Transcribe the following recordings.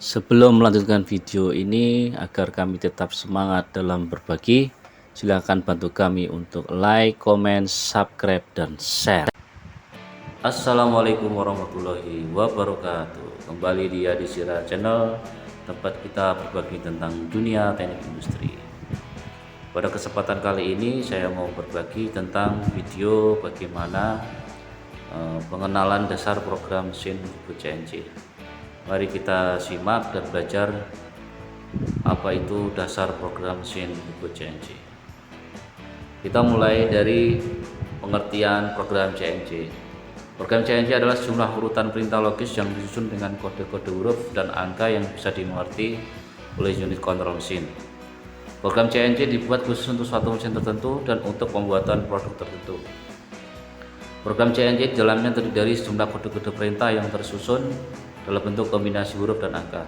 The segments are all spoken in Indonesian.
Sebelum melanjutkan video ini, agar kami tetap semangat dalam berbagi, silakan bantu kami untuk like, comment, subscribe, dan share. Assalamualaikum warahmatullahi wabarakatuh. Kembali di Adisira Channel, tempat kita berbagi tentang dunia teknik industri. Pada kesempatan kali ini saya mau berbagi tentang video bagaimana pengenalan dasar program mesin CNC. Mari kita simak dan belajar apa itu dasar program mesin CNC. Kita mulai dari pengertian program CNC. Program CNC adalah sejumlah urutan perintah logis yang disusun dengan kode-kode huruf dan angka yang bisa dimengerti oleh unit kontrol mesin. Program CNC dibuat khusus untuk suatu mesin tertentu dan untuk pembuatan produk tertentu. Program CNC di dalamnya terdiri dari sejumlah kode-kode perintah yang tersusun dalam bentuk kombinasi huruf dan angka.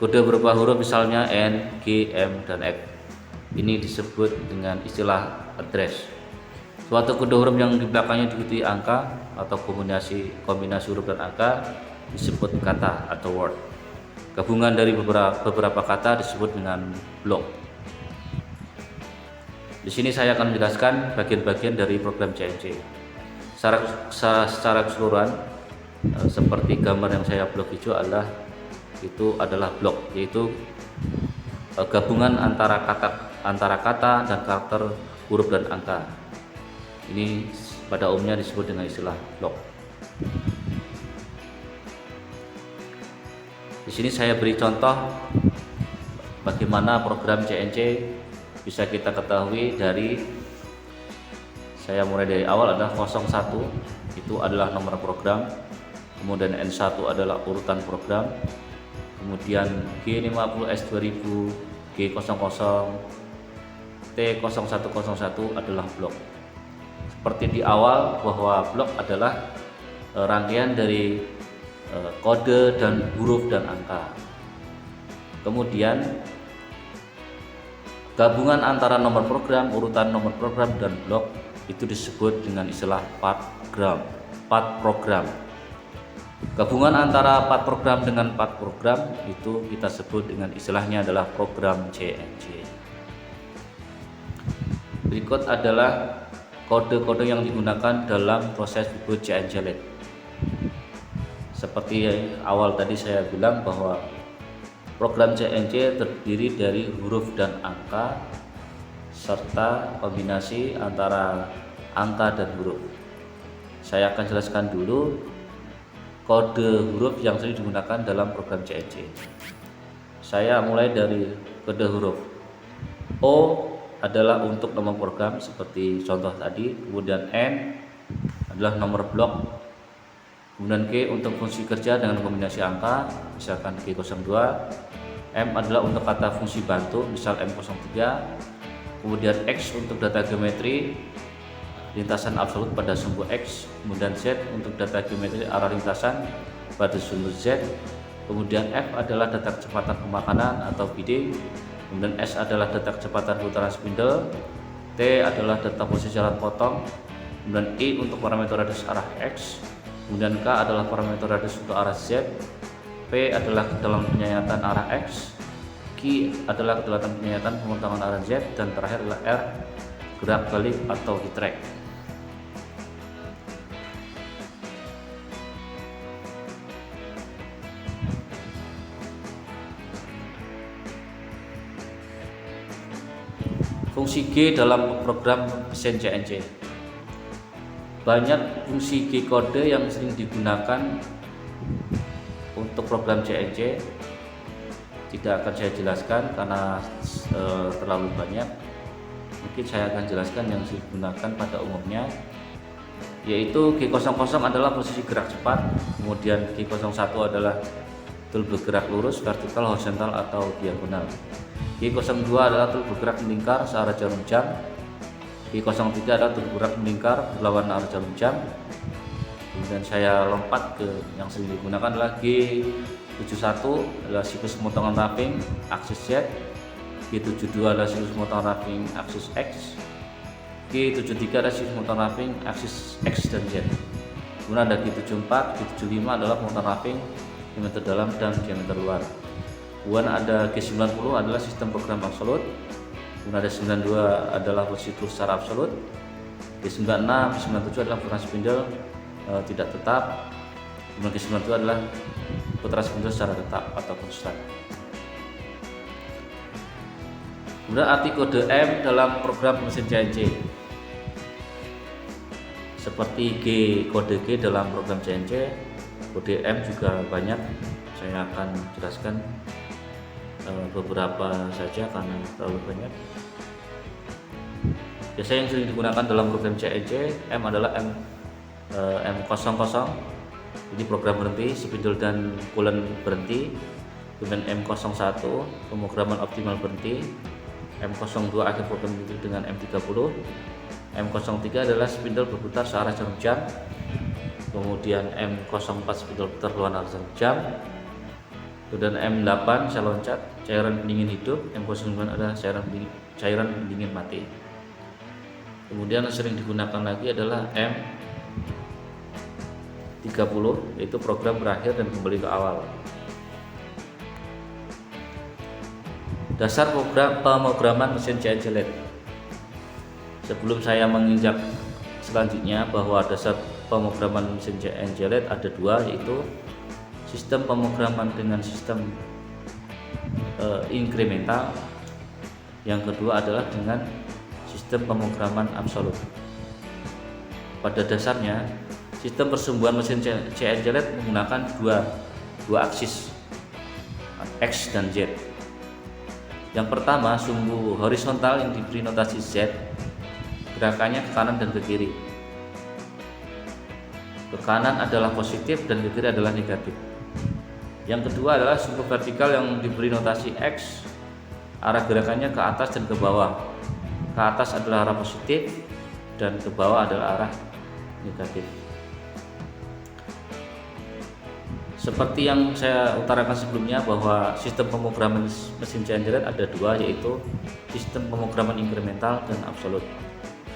Kode berupa huruf misalnya N, G, M, dan F. Ini disebut dengan istilah address. Suatu kode huruf yang di belakangnya diikuti angka atau kombinasi huruf dan angka disebut kata atau word. Gabungan dari beberapa kata disebut dengan blok. Di sini saya akan menjelaskan bagian-bagian dari program CNC. Secara keseluruhan, seperti gambar yang saya blok hijau adalah blok, yaitu gabungan antara kata dan karakter huruf dan angka. Ini pada umumnya disebut dengan istilah blok. Di sini saya beri contoh bagaimana program CNC bisa kita ketahui saya mulai dari awal adalah 01, itu adalah nomor program. Kemudian N1 adalah urutan program, kemudian G50S2000, G00, T0101 adalah blok. Seperti di awal bahwa blok adalah rangkaian dari kode dan huruf dan angka. Kemudian gabungan antara nomor program, urutan nomor program, dan blok itu disebut dengan istilah part program. Gabungan antara part program dengan part program itu kita sebut dengan istilahnya adalah program CNC. Berikut adalah kode-kode yang digunakan dalam proses pembuat CNC LED. Seperti awal tadi saya bilang bahwa program CNC terdiri dari huruf dan angka serta kombinasi antara angka dan huruf. Saya akan jelaskan dulu kode huruf yang sering digunakan dalam program CNC. Saya mulai dari kode huruf. O adalah untuk nomor program seperti contoh tadi, kemudian N adalah nomor blok, kemudian K untuk fungsi kerja dengan kombinasi angka, misalkan G02, M adalah untuk kata fungsi bantu, misal M03, kemudian X untuk data geometri, lintasan absolut pada sumbu X, kemudian Z untuk data geometri arah lintasan pada sumbu Z, kemudian F adalah data kecepatan pemakanan atau BD, kemudian S adalah data kecepatan putaran spindle, T adalah data posisi alat potong, kemudian I untuk parameter radius arah X, kemudian K adalah parameter radius untuk arah Z, P adalah kedalaman penyayatan arah X, Q adalah kedalaman penyayatan pemotongan arah Z, dan terakhir adalah R gerak balik atau heat track. Fungsi G dalam program mesin CNC. Banyak fungsi G kode yang sering digunakan untuk program CNC. Tidak akan saya jelaskan karena terlalu banyak. Mungkin saya akan jelaskan yang digunakan pada umumnya, yaitu G00 adalah posisi gerak cepat, kemudian G01 adalah tool bergerak lurus, vertikal, horizontal, atau diagonal. G02 adalah tool bergerak melingkar searah jarum jam. G03 adalah tool bergerak melingkar berlawanan arah jarum jam. Kemudian saya lompat ke yang sering digunakan adalah G71 adalah siklus pemotongan wrapping aksis Z, G72 adalah siklus pemotongan wrapping aksis X, G73 adalah siklus pemotongan wrapping aksis X dan Z. Kemudian ada G74, G75 adalah pemotongan wrapping diameter dalam dan diameter luar. Kemudian ada G90 adalah sistem program absolut. Kemudian ada 92 adalah positur secara absolut. G96, G97 adalah putaran spindle tidak tetap. Kemudian G97 adalah putaran spindle secara tetap atau konstan. Kemudian arti kode M dalam program mesin CNC. Seperti kode G dalam program CNC, kode M juga banyak. Saya akan jelaskan beberapa saja karena terlalu banyak. Biasanya yang sering digunakan dalam program CNC, M adalah M00, jadi program berhenti, spindle dan coolant berhenti. Kemudian M01, pemrograman optimal berhenti. M02 akhir program berhenti dengan M30. M03 adalah spindle berputar searah jarum jam. Kemudian M04 spindle putar luar arah jarum jam. Kemudian M8 bisa loncat, cairan pendingin hidup. M09 adalah cairan pendingin mati. Kemudian yang sering digunakan lagi adalah M30, yaitu program berakhir dan kembali ke awal. Dasar pemrograman mesin CNC LED. Sebelum saya menginjak selanjutnya bahwa dasar pemrograman mesin CNC LED ada dua, yaitu sistem pemrograman dengan sistem inkremental. Yang kedua adalah dengan sistem pemrograman absolut. Pada dasarnya, sistem persumbuhan mesin CNC LED menggunakan dua aksis, X dan Z. Yang pertama, sumbu horizontal yang diberi notasi Z, gerakannya ke kanan dan ke kiri. Ke kanan adalah positif dan ke kiri adalah negatif. Yang kedua adalah sumbu vertikal yang diberi notasi X, arah gerakannya ke atas dan ke bawah. Ke atas adalah arah positif dan ke bawah adalah arah negatif. Seperti yang saya utarakan sebelumnya bahwa sistem pemrograman mesin CNC LED ada dua, yaitu sistem pemrograman inkremental dan absolut.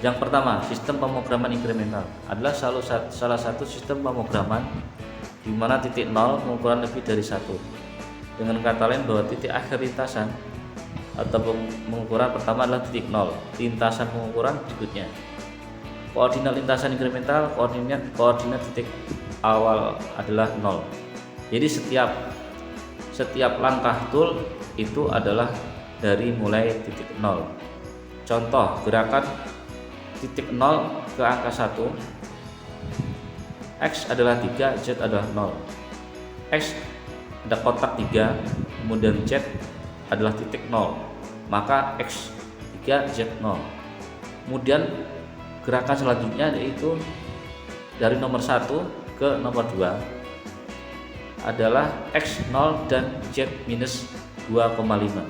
Yang pertama, sistem pemrograman inkremental adalah salah satu sistem pemrograman di mana titik nol pengukuran lebih dari satu. Dengan kata lain bahwa titik akhir lintasan atau pengukuran pertama adalah titik nol, lintasan pengukuran berikutnya. Koordinat lintasan inkremental, koordinat titik awal adalah nol. Jadi setiap langkah tool itu adalah dari mulai titik nol. Contoh gerakan titik nol ke angka 1, X adalah 3, Z adalah 0. X ada kotak 3, kemudian Z adalah titik 0, maka X 3, Z 0. Kemudian gerakan selanjutnya yaitu dari nomor 1 ke nomor 2 adalah X 0 dan Z minus 2,5.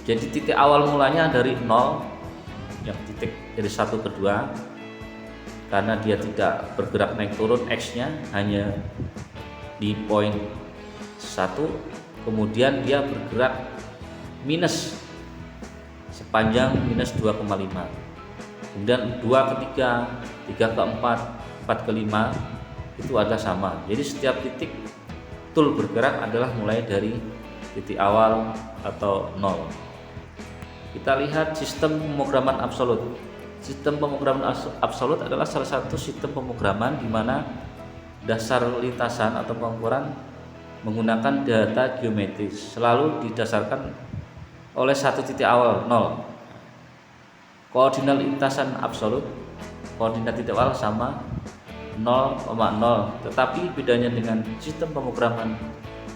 Jadi titik awal mulanya dari 0, yang titik dari 1 ke 2, karena dia tidak bergerak naik turun, X nya hanya di poin 1, kemudian dia bergerak minus sepanjang minus 2,5. Kemudian 2 ke 3, 3 ke 4, 4 ke 5 itu adalah sama. Jadi setiap titik tool bergerak adalah mulai dari titik awal atau 0. Kita lihat sistem pemrograman absolut. Sistem pemrograman absolut adalah salah satu sistem pemrograman di mana dasar lintasan atau pengukuran menggunakan data geometris, selalu didasarkan oleh satu titik awal 0. Koordinat lintasan absolut, koordinat titik awal sama 0,0. Tetapi bedanya dengan sistem pemrograman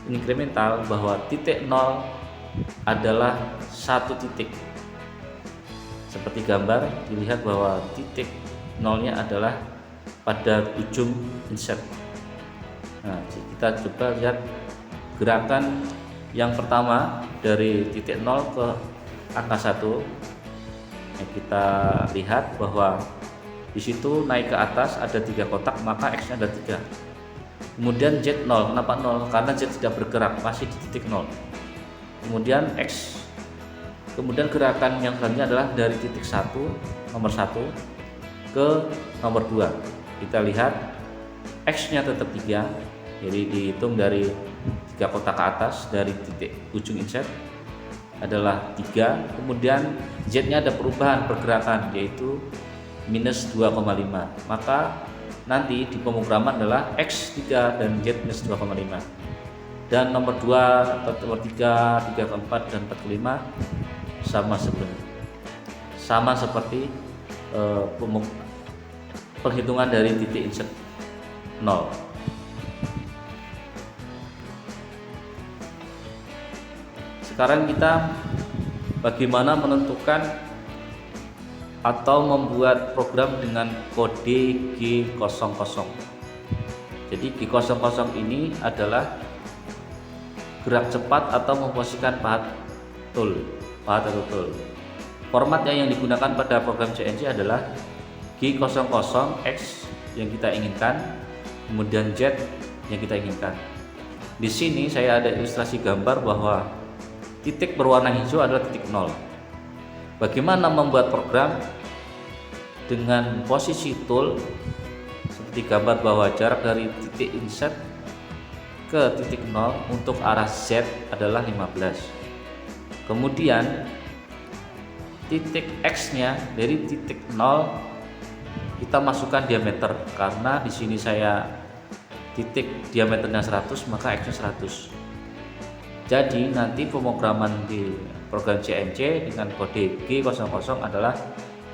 inkremental bahwa titik 0 adalah satu titik. Seperti gambar dilihat bahwa titik 0-nya adalah pada ujung insert. Nah, kita coba lihat gerakan yang pertama dari titik 0 ke angka 1. Kita lihat bahwa di situ naik ke atas ada 3 kotak, maka X nya ada 3. Kemudian Z 0, kenapa 0? Karena Z tidak bergerak, masih di titik 0. Kemudian X. Kemudian gerakan yang selanjutnya adalah dari titik 1, nomor 1 ke nomor 2. Kita lihat X-nya tetap 3, jadi dihitung dari 3 kotak ke atas dari titik ujung inset adalah 3. Kemudian Z-nya ada perubahan pergerakan yaitu minus 2,5, maka nanti di pemrograman adalah X3 dan Z minus 2,5. Dan nomor 2, nomor 3, 3 ke 4 dan 4 ke 5 sama sebelumnya, sama seperti perhitungan dari titik inset 0. Sekarang kita bagaimana menentukan atau membuat program dengan kode G00. Jadi G00 ini adalah gerak cepat atau memposisikan pahat tool. Format yang digunakan pada program CNC adalah G00X yang kita inginkan, kemudian Z yang kita inginkan. Di sini saya ada ilustrasi gambar bahwa titik berwarna hijau adalah titik 0. Bagaimana membuat program dengan posisi tool seperti gambar bahwa jarak dari titik inset ke titik 0 untuk arah Z adalah 15. Kemudian titik X nya dari titik 0 kita masukkan diameter, karena di sini saya titik diameternya 100 maka X nya 100. Jadi nanti pemrograman di program CNC dengan kode G00 adalah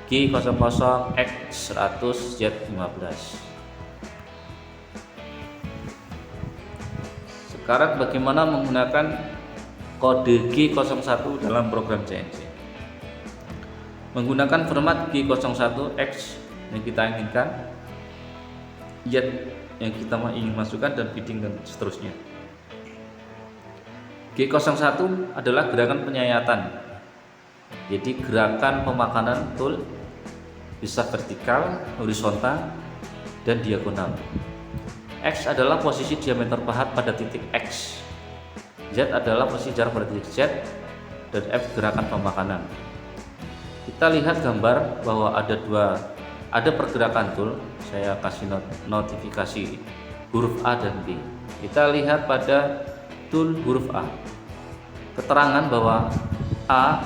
G00X100Z15. Sekarang bagaimana menggunakan kode G01 dalam program CNC? Menggunakan format G01X yang kita inginkan, Z yang kita ingin masukkan, dan feeding dan seterusnya. G01 adalah gerakan penyayatan, jadi gerakan pemakanan tool bisa vertikal, horizontal, dan diagonal. X adalah posisi diameter pahat pada titik X, Z adalah posisi jarak pada titik Z, dan F gerakan pemakanan. Kita lihat gambar bahwa ada pergerakan tool. Saya kasih notifikasi huruf A dan B. Kita lihat pada tool huruf A, keterangan bahwa A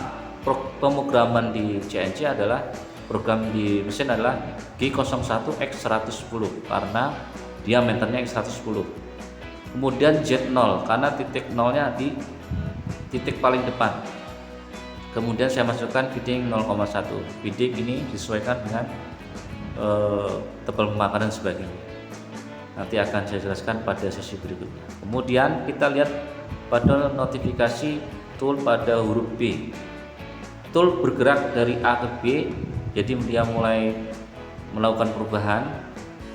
pemrograman di CNC adalah program di mesin adalah G01X110 karena diameternya X110. Kemudian Z0 karena titik 0 nya di titik paling depan. Kemudian saya masukkan feeding 0,1. Feeding ini disesuaikan dengan tebal pemakanan dan sebagainya. Nanti akan saya jelaskan pada sesi berikutnya. Kemudian kita lihat pada notifikasi tool pada huruf B. Tool bergerak dari A ke B, jadi dia mulai melakukan perubahan.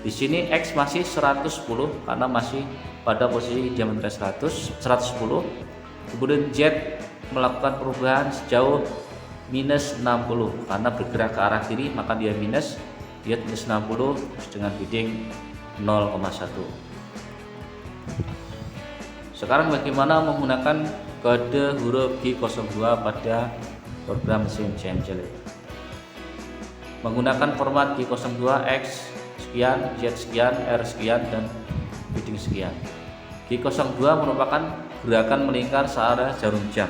Di sini X masih 110 karena masih pada posisi diameter 110. Kemudian Z melakukan perubahan sejauh minus 60 karena bergerak ke arah kiri, maka dia minus 60 dengan feeding 0,1. Sekarang bagaimana menggunakan kode huruf G02 pada program mesin CNC? Menggunakan format G02 X sekian, Z sekian, R sekian, dan feeding sekian. G02 merupakan gerakan melingkar searah jarum jam.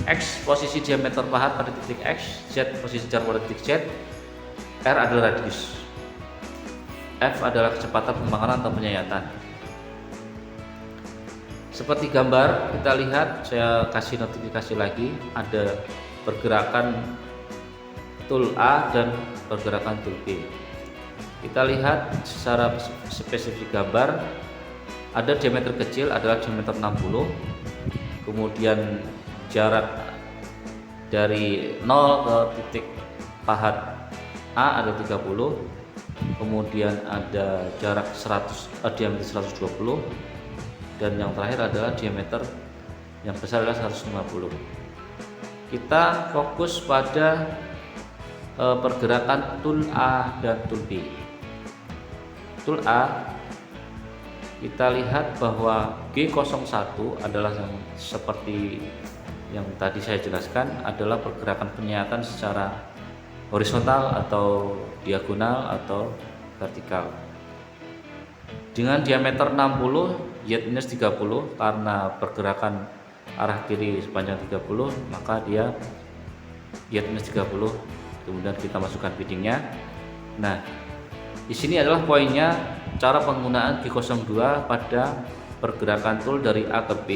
X posisi diameter pahat pada titik X, Z posisi jarak pada titik Z, R adalah radius, F adalah kecepatan pemakanan atau penyayatan. Seperti gambar kita lihat, saya kasih notifikasi lagi, ada pergerakan tool A dan pergerakan tool B. Kita lihat secara spesifik gambar, ada diameter kecil adalah diameter 60, kemudian jarak dari 0 ke titik pahat A ada 30, kemudian ada jarak diameter 120, dan yang terakhir adalah diameter yang besar adalah 150. Kita fokus pada pergerakan tool A dan tool B. Tool A, kita lihat bahwa G01 adalah yang seperti yang tadi saya jelaskan, adalah pergerakan penyayatan secara horizontal atau diagonal atau vertikal. Dengan diameter 60 Y-30, karena pergerakan arah kiri sepanjang 30, maka dia Y-30. Kemudian kita masukkan biddingnya. Nah, di sini adalah poinnya cara penggunaan G02 pada pergerakan tool dari A ke B.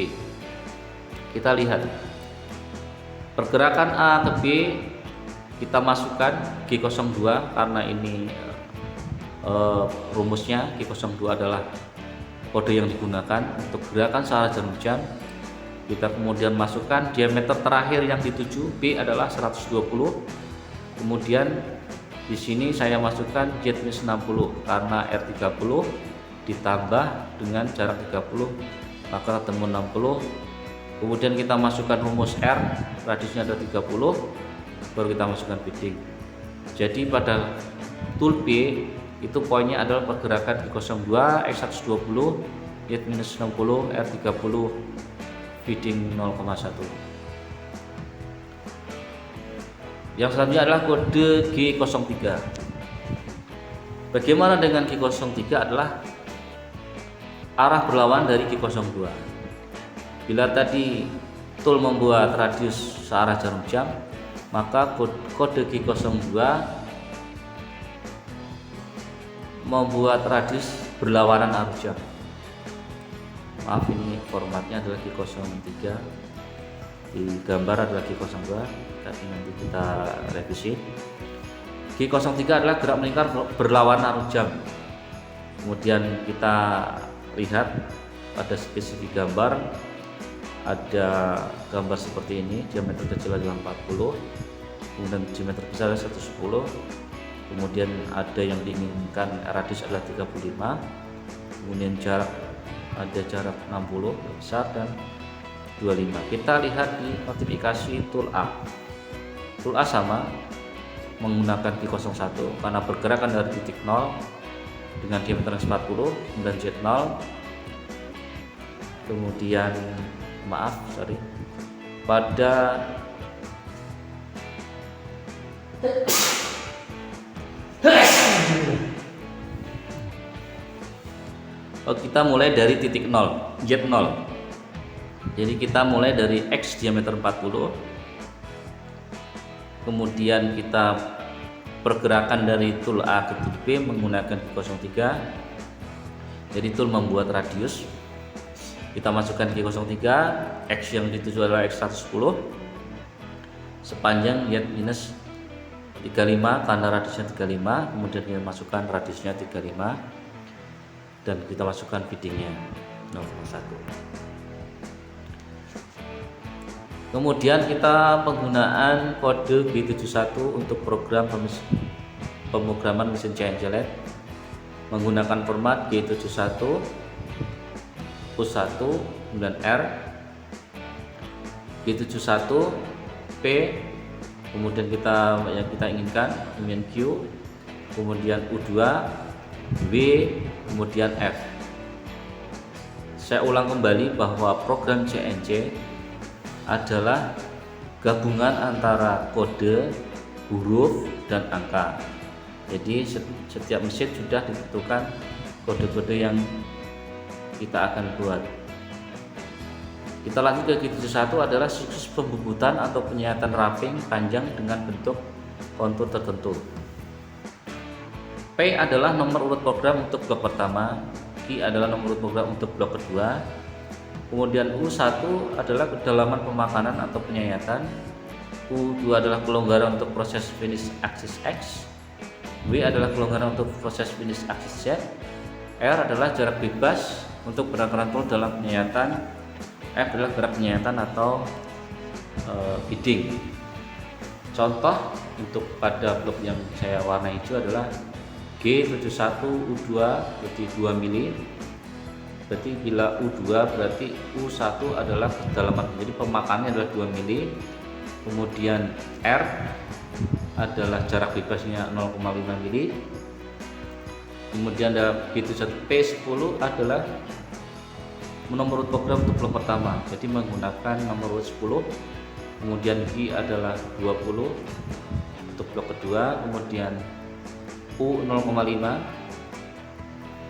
Kita lihat pergerakan A ke B, kita masukkan G02 karena ini rumusnya G02 adalah kode yang digunakan untuk gerakan searah jarum jam. Kita kemudian masukkan diameter terakhir yang dituju B adalah 120. Kemudian di sini saya masukkan Z-60 karena R30 ditambah dengan jarak 30 maka ketemu 60. Kemudian kita masukkan rumus R, radiusnya ada 30, baru kita masukkan bidding. Jadi pada tool B itu poinnya adalah pergerakan G02, X120, Y-60, R30, bidding 0,1. Yang selanjutnya adalah kode G03. Bagaimana dengan G03 adalah arah berlawan dari G02. Bila tadi tool membuat radius searah jarum jam, maka kode G02 membuat radius berlawanan arus jam. Maaf, ini formatnya adalah G03, di gambar adalah G02, tapi nanti kita revisi. G03 adalah gerak melingkar berlawan arus jam. Kemudian kita lihat pada spesifik gambar, ada gambar seperti ini, diameter kecil adalah 40, kemudian diameter besar adalah 110, kemudian ada yang diinginkan radius adalah 35, kemudian jarak ada jarak 60 besar dan 25. Kita lihat di notifikasi tool A. Tool A sama menggunakan G01 karena pergerakan dari titik 0 dengan diameter 40, kemudian Z0, kemudian pada kita mulai dari titik 0, Z0. Jadi kita mulai dari X diameter 40, kemudian kita pergerakan dari tool A ke tool B menggunakan G03. Jadi tool membuat radius, kita masukkan G03, X yang dituju adalah X110 sepanjang Y-35 karena radiusnya 35, kemudian kita masukkan radiusnya 35 dan kita masukkan biddingnya 0,1. Kemudian kita penggunaan kode G71 untuk program pemrograman mesin CNC LED menggunakan format G71 U1 kemudian R, G71 P, kemudian yang kita inginkan, kemudian Q, kemudian U2, W, kemudian F. Saya ulang kembali bahwa program CNC adalah gabungan antara kode, huruf, dan angka. Jadi setiap mesin sudah ditentukan kode-kode yang kita akan buat. Kita lanjut ke G71 adalah siklus pembubutan atau penyayatan wrapping panjang dengan bentuk kontur tertentu. P adalah nomor urut program untuk blok pertama, Q adalah nomor urut program untuk blok kedua, kemudian U1 adalah kedalaman pemakanan atau penyayatan, U2 adalah kelonggaran untuk proses finish aksis X, W adalah kelonggaran untuk proses finish aksis Z, R adalah jarak bebas untuk pergerakan tool dalam penyayatan, F adalah gerak penyayatan atau bidding. Contoh untuk pada blok yang saya warna hijau adalah G71 U2 berarti 2 mili. Berarti bila U2 berarti U1 adalah kedalaman, jadi pemakannya adalah 2 mili. Kemudian R adalah jarak bebasnya 0,5 mili. Kemudian ada G71 P10 adalah nomor urut program untuk blok pertama, jadi menggunakan nomor urut 10. Kemudian G adalah 20 untuk blok kedua, kemudian U 0,5,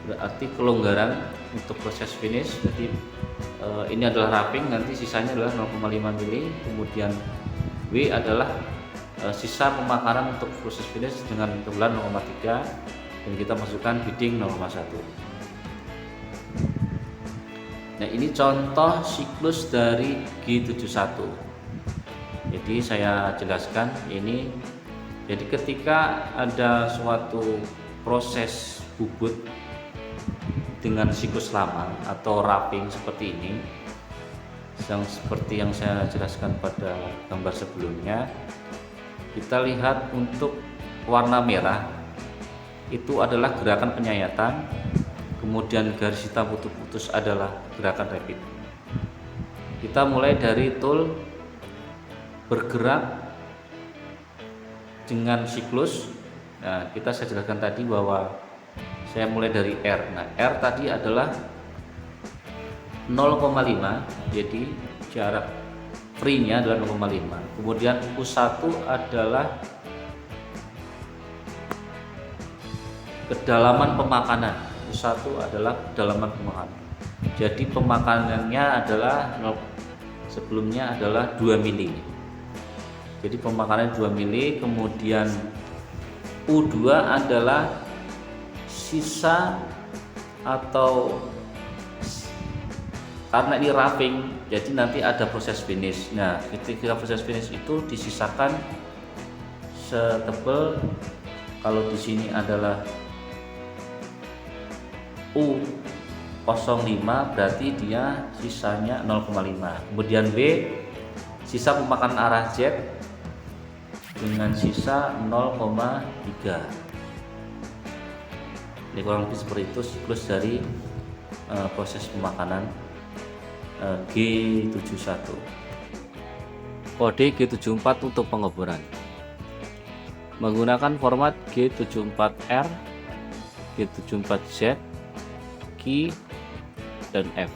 berarti kelonggaran untuk proses finish. Jadi ini adalah wrapping, nanti sisanya adalah 0,5 mili. Kemudian W adalah sisa pemakaran untuk proses finish dengan tebalan 0,3, dan kita masukkan beading 0,1. Nah, ini contoh siklus dari G71. Jadi saya jelaskan ini. Jadi ketika ada suatu proses bubut dengan siklus lama atau wrapping seperti ini, yang seperti yang saya jelaskan pada gambar sebelumnya, kita lihat untuk warna merah itu adalah gerakan penyayatan, kemudian garis hitam putus-putus adalah gerakan rapid. Kita mulai dari tool bergerak dengan siklus. Nah, saya jelaskan tadi bahwa saya mulai dari R. Nah, R tadi adalah 0,5, jadi jarak free-nya adalah 0,5. Kemudian U1 adalah kedalaman pemakanan. U1 adalah kedalaman pemakanan. Jadi pemakanannya adalah sebelumnya adalah 2 mili. Jadi pemakanan 2 mili. Kemudian U2 adalah sisa atau karena ini wrapping, jadi nanti ada proses finish. Nah, ketika proses finish itu disisakan setebal, kalau di sini adalah U05, berarti dia sisanya 0,5. Kemudian B, sisa pemakanan arah Z dengan sisa 0,3. Ini kurang lebih seperti itu siklus dari proses pemakanan G71. Kode G74 untuk pengeboran menggunakan format G74R, G74Z, Q, dan F.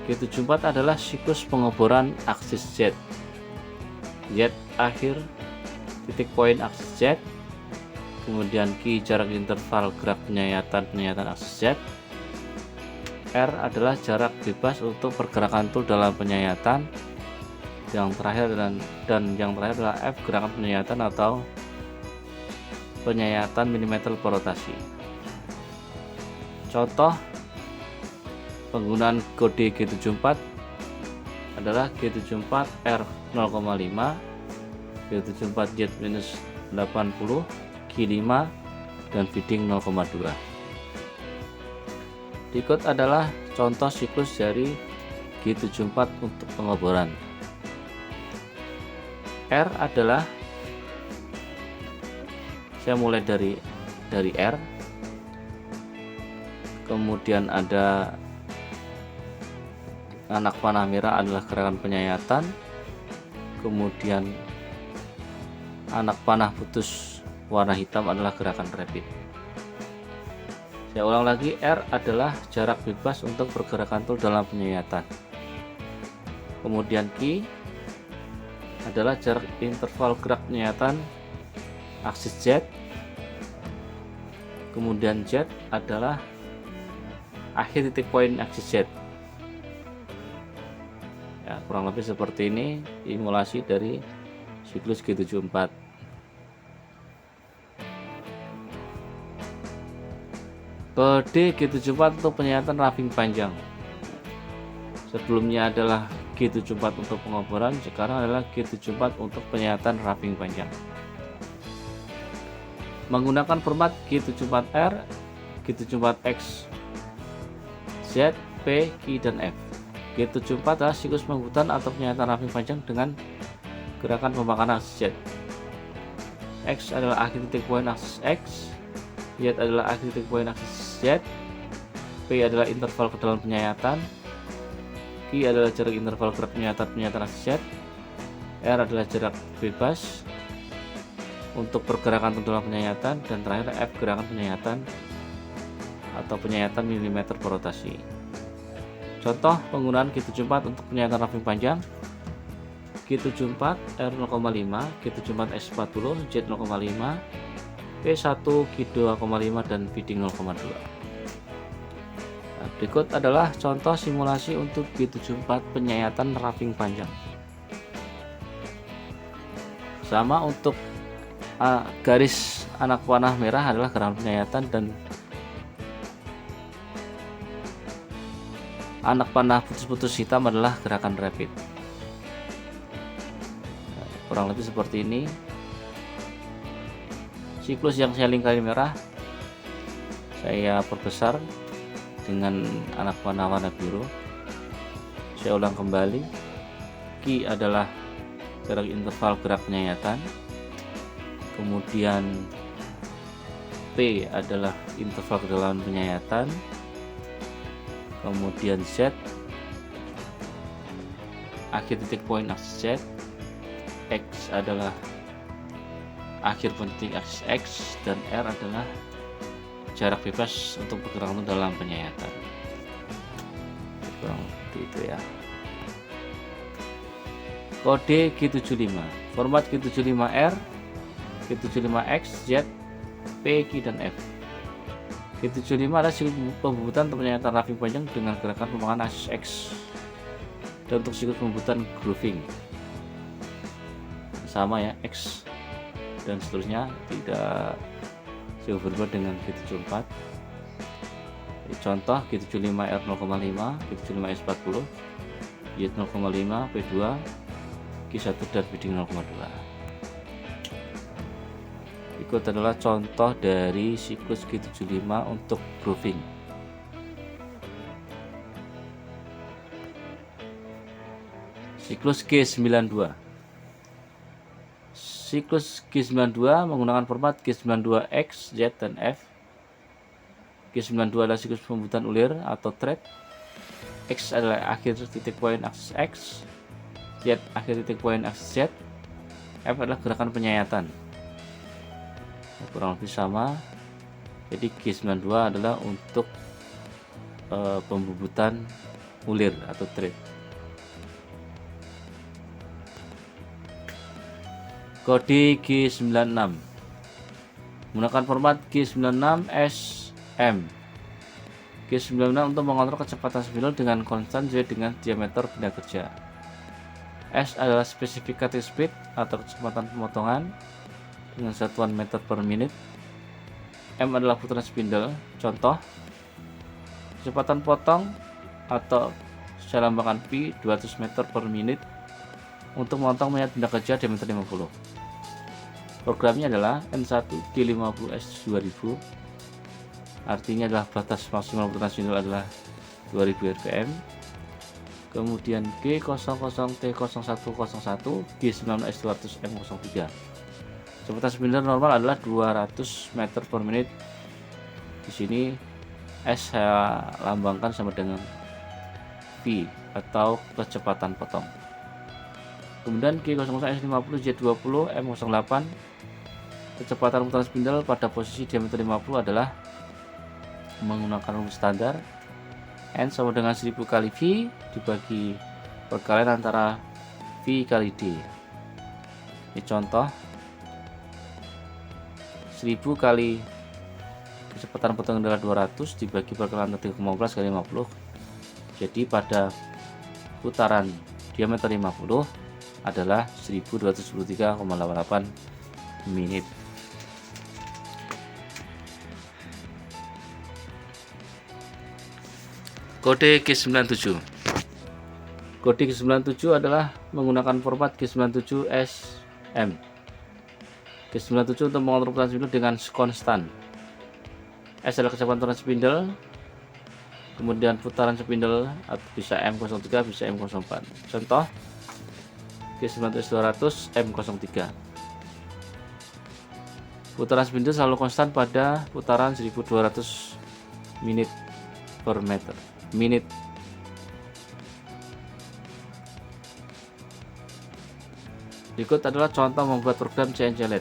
G74 adalah siklus pengeboran aksis Z. Z akhir, titik poin aksis Z, kemudian Q jarak interval gerak penyayatan aksis Z. R adalah jarak bebas untuk pergerakan tool dalam penyayatan. Yang terakhir yang terakhir adalah F, gerakan penyayatan atau penyayatan milimeter per rotasi. Contoh penggunaan kode G74 adalah G74R 0,5, G74Z-80, Q5, dan feeding 0,2. Berikut adalah contoh siklus dari G74 untuk pengeboran. R adalah, saya mulai dari R, kemudian ada anak panah merah adalah gerakan penyayatan, kemudian anak panah putus warna hitam adalah gerakan rapid. Saya ulang lagi, R adalah jarak bebas untuk pergerakan tool dalam penyayatan. Kemudian Q adalah jarak interval gerak penyayatan aksis Z. Kemudian Z adalah akhir titik poin aksis Z. Ya, kurang lebih seperti ini simulasi dari siklus G74. Kode G74 untuk penyayatan wrapping panjang. Sebelumnya adalah G74 untuk pengeboran, sekarang adalah G74 untuk penyayatan wrapping panjang. Menggunakan format G74R, G74X, Z, P, Q, dan F. G74 adalah siklus penghutan atau penyayatan wrapping panjang dengan gerakan pemakanan aksis Z. X adalah akhir titik poin aksis X, Z adalah akhir titik poin aksis Z, P adalah interval ke dalam penyayatan, Q adalah jarak interval gerak penyayatan aksis Z, R adalah jarak bebas untuk pergerakan dalam penyayatan, dan terakhir F gerakan penyayatan atau penyayatan milimeter per rotasi. Contoh penggunaan G74 untuk penyayatan wrapping panjang: G74 R 0,5, G74 S40, Z 0,5, P1 Q2,5, dan feeding 0,2. Nah, berikut adalah contoh simulasi untuk G74 penyayatan rafting panjang. Sama untuk garis anak panah merah adalah gerakan penyayatan, dan anak panah putus-putus hitam adalah gerakan rapid. Kurang lebih seperti ini siklus yang saya lingkari merah. Saya perbesar dengan anak panah warna biru. Saya ulang kembali. Q adalah gerak interval gerak penyayatan, kemudian P adalah interval kedalaman penyayatan, kemudian Z akhir titik poin aksis Z, X adalah akhir titik aksis X, dan R adalah jarak bebas untuk pergerakan dalam penyayatan. Kurang seperti itu ya. Kode G75, format G75R, G75X, Z, P, Q, dan F. G75 adalah siklus pembubutan untuk penyayatan rafting panjang dengan gerakan pembangunan aksis X, dan untuk siklus pembubutan grooving sama ya, X dan seterusnya, tidak jauh berbeda dengan G74. Contoh G75R 0,5, G75S 40, Y 0,5, P2, Q1 dan bidding 0,2. Berikut adalah contoh dari siklus G75 untuk grooving. Siklus G92. Siklus G92 menggunakan format G92X, Z, dan F. G92 adalah siklus pembubutan ulir atau thread. X adalah akhir titik poin aksis X, Z akhir titik poin aksis Z, F adalah gerakan penyayatan. Kurang lebih sama. Jadi G92 adalah untuk pembubutan ulir atau thread. Kode G96 menggunakan format G96SM. G96 untuk mengontrol kecepatan spindle dengan konstan sesuai dengan diameter benda kerja. S adalah specificative speed atau kecepatan pemotongan dengan satuan meter per menit. M adalah putaran spindle. Contoh, kecepatan potong atau saya lambangkan P 200 meter per menit untuk memotong mayat benda kerja diameter 50. Programnya adalah N1D50S2000, artinya adalah batas maksimal putaran spindle adalah 2000 rpm. Kemudian G00T0101 G96S200M03. Kecepatan spindle normal adalah 200 meter per menit. Di sini S saya lambangkan sama dengan V atau kecepatan potong. Kemudian G00S50J20M08, kecepatan putaran spindle pada posisi diameter 50 adalah menggunakan rumus standar N sama dengan 1000 kali V dibagi perkalian antara V kali D. Ini contoh, 1000 kali kecepatan potong adalah 200 dibagi perkalian 3,15 kali 50. Jadi pada putaran diameter 50 adalah 1223,88 menit. Kode G97. Kode G97 adalah menggunakan format G97SM. G97 untuk mengontrol putaran spindle dengan konstan. S adalah kecepatan putaran spindle, kemudian putaran spindle bisa M03 bisa M04. Contoh G97S200 M03. Putaran spindle selalu konstan pada putaran 1200 menit per meter menit. Berikut adalah contoh membuat program CNC LED.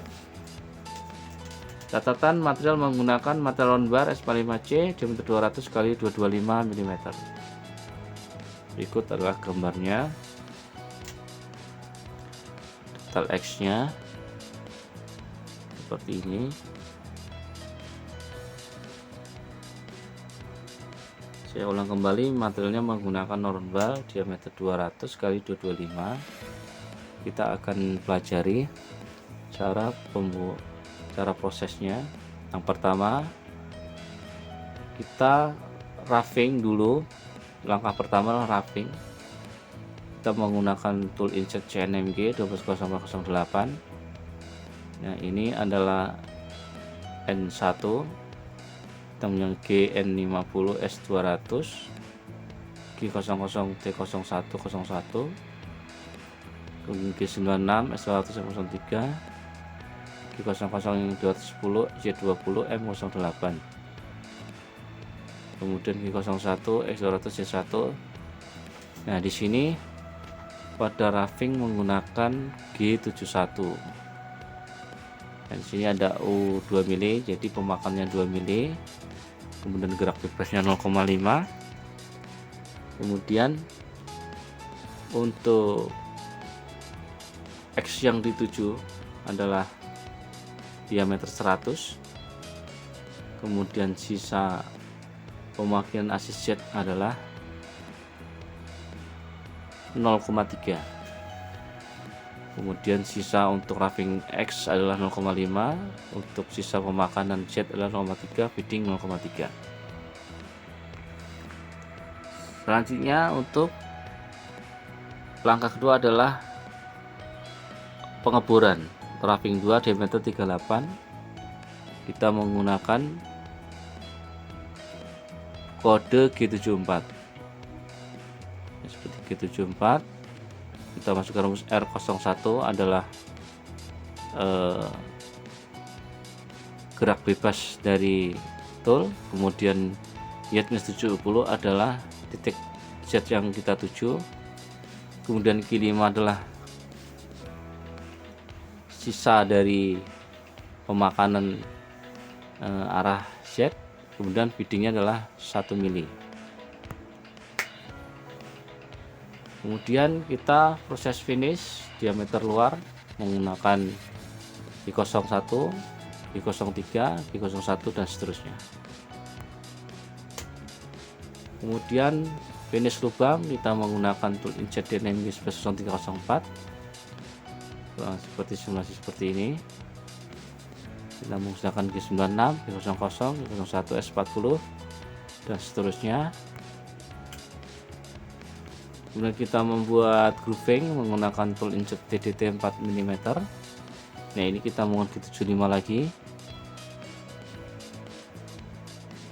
Catatan material menggunakan material round bar S45C diameter 200 x 225 mm. Berikut adalah gambarnya. Detail X-nya seperti ini. Saya ulang kembali, materialnya menggunakan normal diameter 200 kali 225. Kita akan pelajari cara prosesnya. Yang pertama, kita roughing dulu. Langkah pertama adalah roughing. Kita menggunakan tool insert CNMG 120408. Nah, ini adalah N1, kita punya GN50 S200, G00 T0101, kemudian G96 S200 M03, G00 210 J20 M08, kemudian G01 S200 J1. Nah, di sini pada roughing menggunakan G71. Dan di sini ada U2 mili, jadi pemakannya 2 mili. Kemudian gerak bebasnya 0,5. Kemudian untuk X yang dituju adalah diameter 100. Kemudian sisa pemakaian asis Z adalah 0,3. Kemudian sisa untuk roughing X adalah 0,5, untuk sisa pemakanan Z adalah 0,3, feeding 0,3. Selanjutnya untuk langkah kedua adalah pengeboran. Roughing 2 diameter 38. Kita menggunakan kode G74. Seperti G74. Kita masukkan rumus R01 adalah gerak bebas dari tool, kemudian Y-70 adalah titik Z yang kita tuju, kemudian Q5 adalah sisa dari pemakanan arah Z, kemudian feedingnya adalah 1 mili. Kemudian kita proses finish diameter luar menggunakan G01, G03, G01 dan seterusnya. Kemudian finish lubang kita menggunakan tool insert CNMG 304. Seperti simulasi seperti ini. Kita menggunakan G96, G00, G01 S40 dan seterusnya. Kemudian kita membuat grooving menggunakan tool insert DDT 4 mm. Nah, ini kita menggunakan G75 lagi.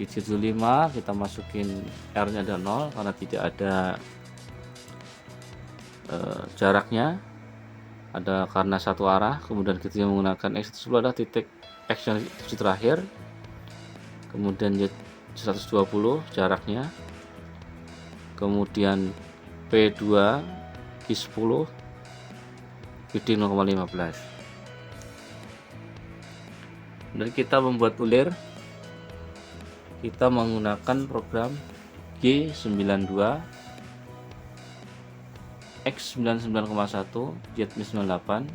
G75 kita masukin R nya ada 0 karena tidak ada jaraknya, ada karena satu arah. Kemudian kita menggunakan X10 adalah titik X yang tuju terakhir, kemudian Y120 jaraknya, kemudian P2 Q10 feeding 0,15. Dan kita membuat ulir, kita menggunakan program G92 X99,1 Z98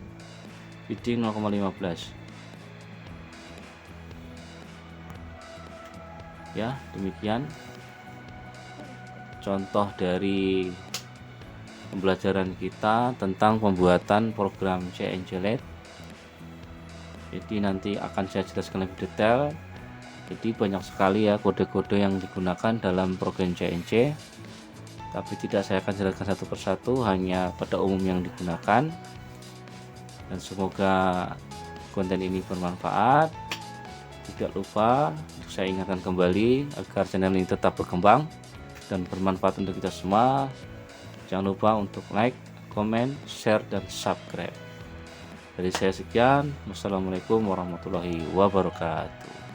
feeding 0,15. Ya, demikian contoh dari pembelajaran kita tentang pembuatan program CNC LED. Jadi nanti akan saya jelaskan lebih detail. Jadi banyak sekali ya kode-kode yang digunakan dalam program CNC, tapi tidak saya akan jelaskan satu persatu, hanya pada umum yang digunakan. Dan semoga konten ini bermanfaat. Tidak lupa saya ingatkan kembali agar channel ini tetap berkembang dan bermanfaat untuk kita semua. Jangan lupa untuk like, komen, share, dan subscribe. Dari saya sekian. Wassalamualaikum warahmatullahi wabarakatuh.